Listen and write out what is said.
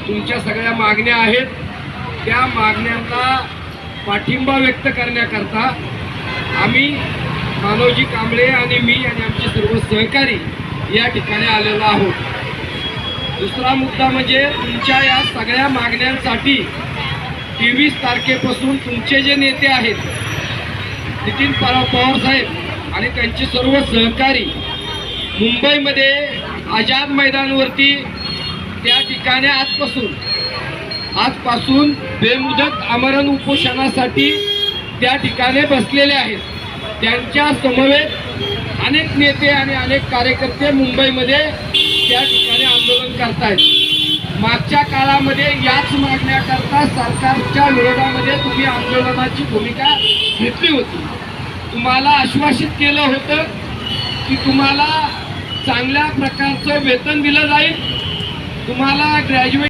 तुमच्या सगळ्या मागण्या आहेत, त्या मागण्यांना पाठिंबा व्यक्त करण्याकरता आम्ही मानवजी कांबळे आणि मी आणि आमचे सर्व सहकारी या ठिकाणी आलेलो आहोत। दुसरा मुद्दा म्हणजे तुमच्या या सगळ्या मागण्यांसाठी 23 तारखेपासून तुमचे जे नेते आहेत नितीन पवार साहेब आणि त्यांचे सर्व सहकारी मुंबईमध्ये आझाद मैदानवरती त्या ठिकाणी आजपासून बेमुदत आमरण उपोषणासाठी त्या ठिकाणी बसलेले आहेत। त्यांच्या समवेत अनेक नेते आणि अनेक कार्यकर्ते मुंबईमध्ये त्या ठिकाणी आंदोलन करतायत। मागच्या काळामध्ये याच मागण्याकरता सरकारच्या विरोधामध्ये तुम्ही आंदोलनाची भूमिका घेतली होती। तुम्हाला आश्वासित केलं होतं की तुम्हाला चांगल्या प्रकारचं वेतन दिलं जाईल, तुम्हाला ग्रॅज्युएट